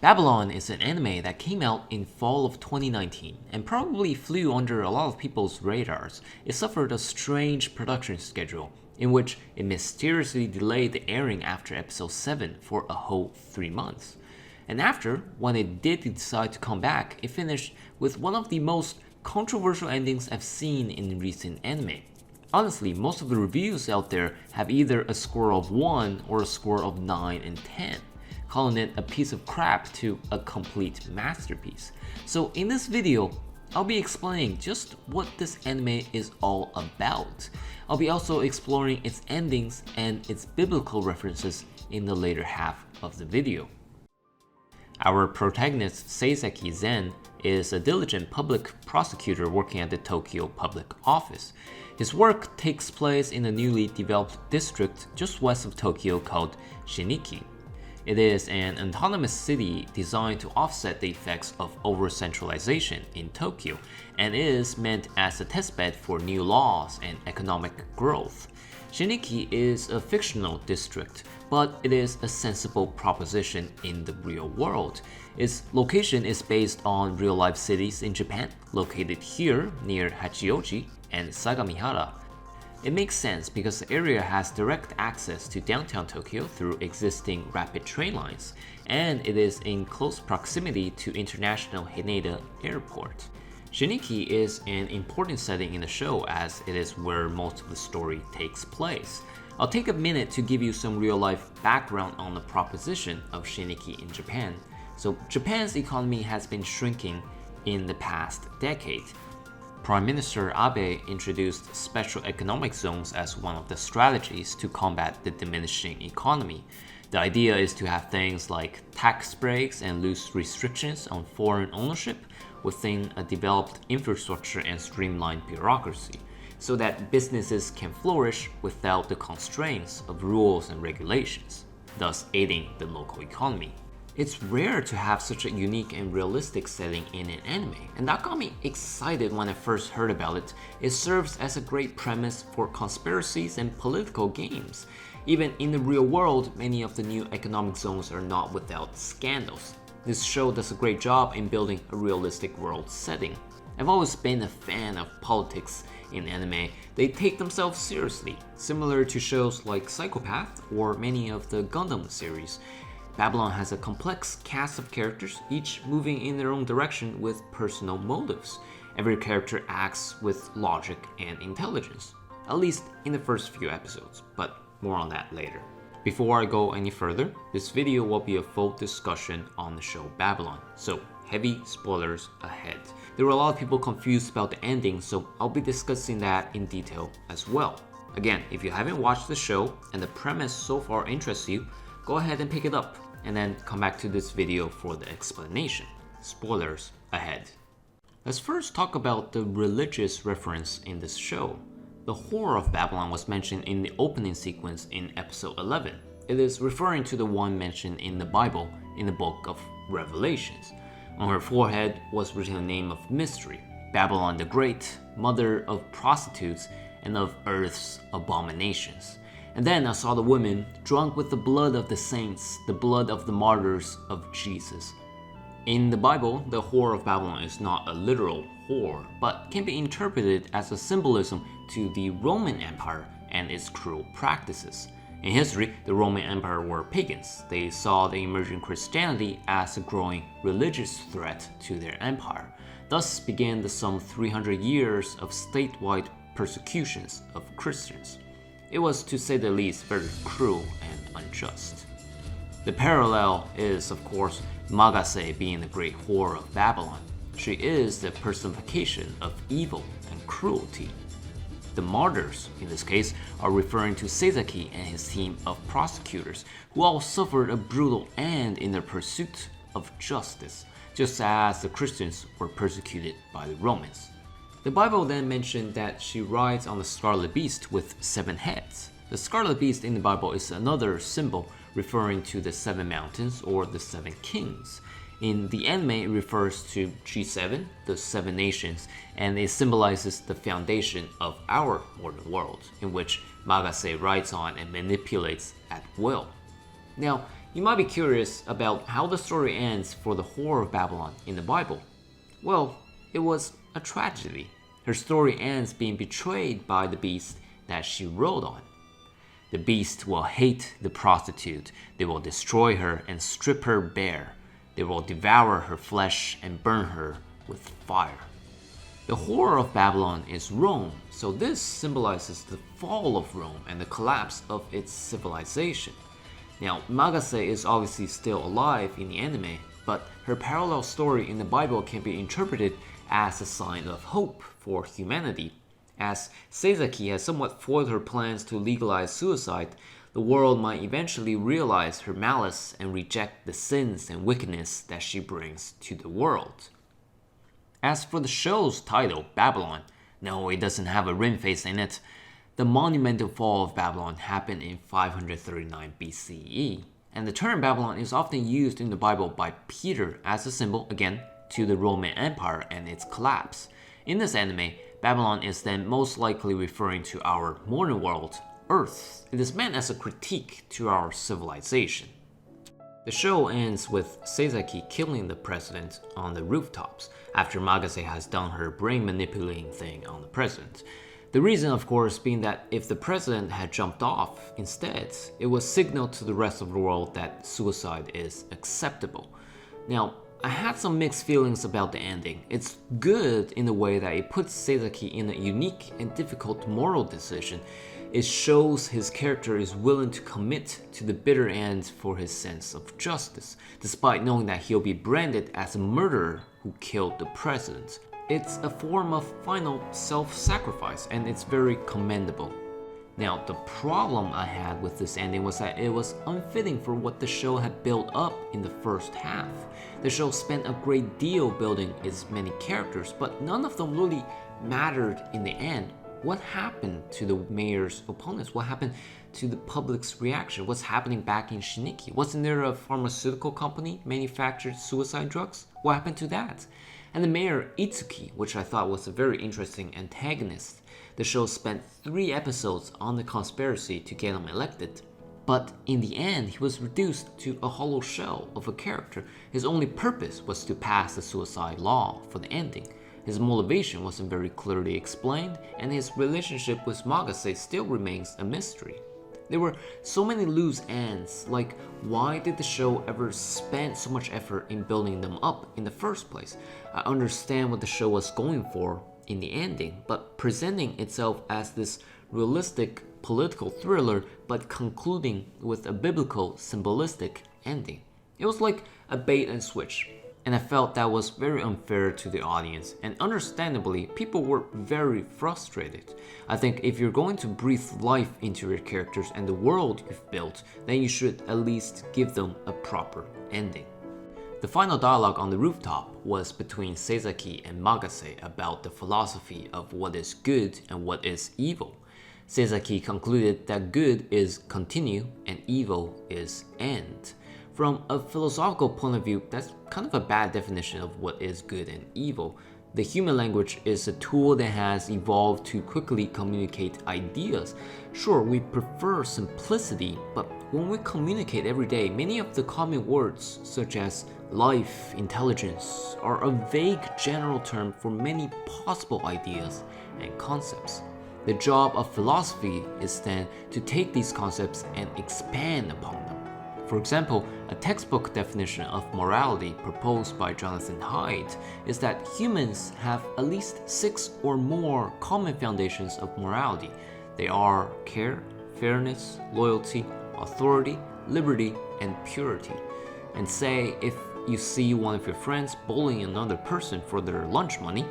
Babylon is an anime that came out in fall of 2019 and probably flew under a lot of people's radars. It suffered a strange production schedule in which it mysteriously delayed the airing after episode 7 for a whole 3 months. And after, when it did decide to come back, it finished with one of the most controversial endings I've seen in recent anime. Honestly, most of the reviews out there have either a score of 1 or a score of 9 and 10, calling it a piece of crap to a complete masterpiece. So in this video, I'll be explaining just what this anime is all about. I'll be also exploring its endings and its biblical references in the later half of the video. Our protagonist, Seisaki Zen, is a diligent public prosecutor working at the Tokyo Public Office. His work takes place in a newly developed district just west of Tokyo called Shiniki. It is an autonomous city designed to offset the effects of over-centralization in Tokyo and is meant as a testbed for new laws and economic growth. Shiniki is a fictional district, but it is a sensible proposition in the real world. Its location is based on real-life cities in Japan, located here near Hachioji and Sagamihara. It makes sense because the area has direct access to downtown Tokyo through existing rapid train lines, and it is in close proximity to International Haneda Airport. Shiniki is an important setting in the show as it is where most of the story takes place. I'll take a minute to give you some real-life background on the proposition of Shiniki in Japan. So Japan's economy has been shrinking in the past decade. Prime Minister Abe introduced special economic zones as one of the strategies to combat the diminishing economy. The idea is to have things like tax breaks and loose restrictions on foreign ownership within a developed infrastructure and streamlined bureaucracy, so that businesses can flourish without the constraints of rules and regulations, thus aiding the local economy. It's rare to have such a unique and realistic setting in an anime, and that got me excited when I first heard about it. It serves as a great premise for conspiracies and political games. Even in the real world, many of the new economic zones are not without scandals. This show does a great job in building a realistic world setting. I've always been a fan of politics in anime. They take themselves seriously, similar to shows like Psychopath or many of the Gundam series. Babylon has a complex cast of characters, each moving in their own direction with personal motives. Every character acts with logic and intelligence, at least in the first few episodes, but more on that later. Before I go any further, this video will be a full discussion on the show Babylon, so heavy spoilers ahead. There were a lot of people confused about the ending, so I'll be discussing that in detail as well. Again, if you haven't watched the show and the premise so far interests you, go ahead and pick it up, and then come back to this video for the explanation. Spoilers ahead. Let's first talk about the religious reference in this show. The Whore of Babylon was mentioned in the opening sequence in episode 11. It is referring to the one mentioned in the Bible in the book of Revelations. On her forehead was written the name of mystery, Babylon the Great, mother of prostitutes and of earth's abominations. And then I saw the woman drunk with the blood of the saints, the blood of the martyrs of Jesus. In the Bible, the Whore of Babylon is not a literal whore, but can be interpreted as a symbolism to the Roman Empire and its cruel practices. In history, the Roman Empire were pagans. They saw the emerging Christianity as a growing religious threat to their empire. Thus began the some 300 years of statewide persecutions of Christians. It was, to say the least, very cruel and unjust. The parallel is, of course, Magase being the great whore of Babylon. She is the personification of evil and cruelty. The martyrs, in this case, are referring to Seisaki and his team of prosecutors, who all suffered a brutal end in their pursuit of justice, just as the Christians were persecuted by the Romans. The Bible then mentioned that she rides on the scarlet beast with 7 heads. The scarlet beast in the Bible is another symbol referring to the 7 mountains or the 7 kings. In the anime, it refers to G7, the 7 nations, and it symbolizes the foundation of our modern world, in which Magase rides on and manipulates at will. Now, You might be curious about how the story ends for the Whore of Babylon in the Bible. Well, it was a tragedy. Her story ends being betrayed by the beast that she rode on. The beast will hate the prostitute. They will destroy her and strip her bare. They will devour her flesh and burn her with fire. The Whore of Babylon is Rome, so this symbolizes the fall of Rome and the collapse of its civilization. Now, Magase is obviously still alive in the anime, but her parallel story in the Bible can be interpreted as a sign of hope for humanity. As Seisaki has somewhat foiled her plans to legalize suicide, the world might eventually realize her malice and reject the sins and wickedness that she brings to the world. As for the show's title, Babylon, no, it doesn't have a rim face in it. The monumental fall of Babylon happened in 539 BCE, and the term Babylon is often used in the Bible by Peter as a symbol, again, to the Roman Empire and its collapse. In this anime, Babylon is then most likely referring to our modern world, Earth. It is meant as a critique to our civilization. The show ends with Seisaki killing the president on the rooftops after Magase has done her brain manipulating thing on the president. The reason, of course, being that if the president had jumped off instead, it was signaled to the rest of the world that suicide is acceptable. Now, I had some mixed feelings about the ending. It's good in the way that it puts Seisaki in a unique and difficult moral decision. It shows his character is willing to commit to the bitter end for his sense of justice, despite knowing that he'll be branded as a murderer who killed the president. It's a form of final self-sacrifice, and it's very commendable. Now, the problem I had with this ending was that it was unfitting for what the show had built up in the first half. The show spent a great deal building its many characters, but none of them really mattered in the end. What happened to the mayor's opponents? What happened to the public's reaction? What's happening back in Shiniki? Wasn't there a pharmaceutical company manufactured suicide drugs? What happened to that? And the mayor Itsuki, which I thought was a very interesting antagonist. The show spent 3 episodes on the conspiracy to get him elected. But in the end, he was reduced to a hollow shell of a character. His only purpose was to pass the suicide law for the ending. His motivation wasn't very clearly explained, and his relationship with Magase still remains a mystery. There were so many loose ends, like why did the show ever spend so much effort in building them up in the first place? I understand what the show was going for in the ending, but presenting itself as this realistic political thriller but concluding with a biblical symbolistic ending. It was like a bait and switch. And I felt that was very unfair to the audience, and understandably, people were very frustrated. I think if you're going to breathe life into your characters and the world you've built, then you should at least give them a proper ending. The final dialogue on the rooftop was between Seisaki and Magase about the philosophy of what is good and what is evil. Seisaki concluded that good is continue and evil is end. From a philosophical point of view, that's kind of a bad definition of what is good and evil. The human language is a tool that has evolved to quickly communicate ideas. Sure, we prefer simplicity, but when we communicate every day, many of the common words, such as life, intelligence, are a vague general term for many possible ideas and concepts. The job of philosophy is then to take these concepts and expand upon them. For example, a textbook definition of morality proposed by Jonathan Haidt is that humans have at least 6 or more common foundations of morality. They are care, fairness, loyalty, authority, liberty, and purity. And say if you see one of your friends bullying another person for their lunch money,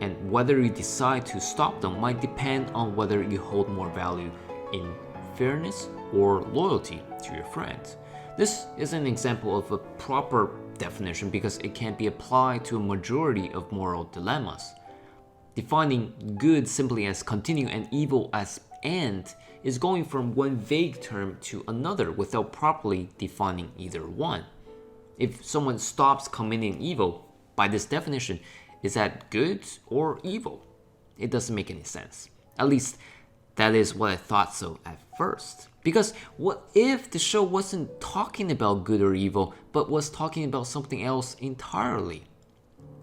and whether you decide to stop them might depend on whether you hold more value in fairness or loyalty to your friends. This is an example of a proper definition because it can be applied to a majority of moral dilemmas. Defining good simply as continue and evil as end is going from one vague term to another without properly defining either one. If someone stops committing evil, by this definition, is that good or evil? It doesn't make any sense. At least That is what I thought so at first. Because what if the show wasn't talking about good or evil, but was talking about something else entirely?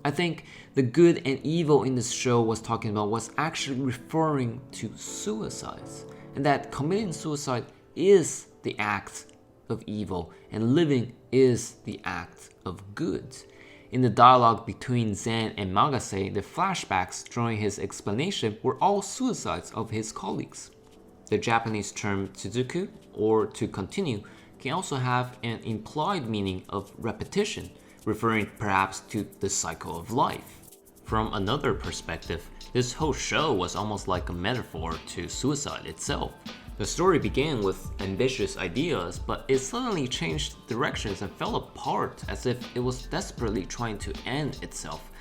I think the good and evil in this show was talking about was actually referring to suicides, and that committing suicide is the act of evil and living is the act of good. In the dialogue between Zen and Magase, the flashbacks during his explanation were all suicides of his colleagues. The Japanese term tsuzuku, or to continue, can also have an implied meaning of repetition, referring perhaps to the cycle of life. From another perspective, this whole show was almost like a metaphor to suicide itself. The story began with ambitious ideas, but it suddenly changed directions and fell apart as if it was desperately trying to end itself.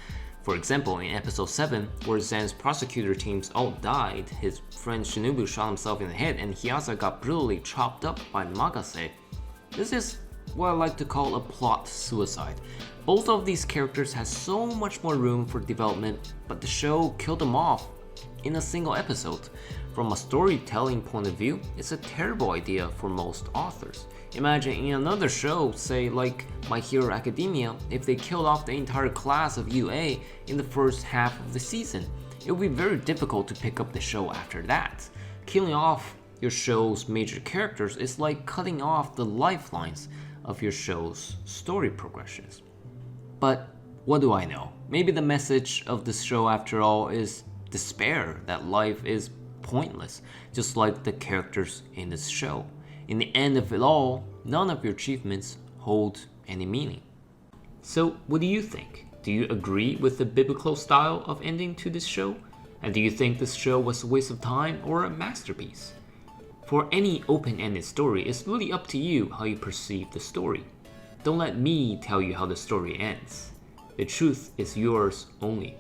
For example, in episode 7, where Zen's prosecutor teams all died, his friend Shinobu shot himself in the head and Hyaza got brutally chopped up by Magase. This is what I like to call a plot suicide. Both of these characters had so much more room for development, but the show killed them off in a single episode. From a storytelling point of view, it's a terrible idea for most authors. Imagine in another show, say like My Hero Academia, if they killed off the entire class of UA in the first half of the season. It would be very difficult to pick up the show after that. Killing off your show's major characters is like cutting off the lifelines of your show's story progressions. But what do I know? Maybe the message of this show after all is despair, that life is pointless, just like the characters in this show. In the end of it all, none of your achievements hold any meaning. So what do you think? Do you agree with the biblical style of ending to this show? And do you think this show was a waste of time or a masterpiece? For any open-ended story, it's really up to you how you perceive the story. Don't let me tell you how the story ends. The truth is yours only.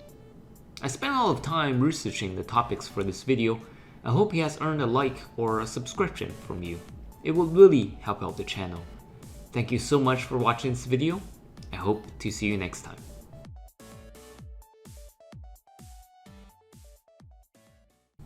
I spent a lot of time researching the topics for this video. I hope he has earned a like or a subscription from you. It will really help out the channel. Thank you so much for watching this video. I hope to see you next time.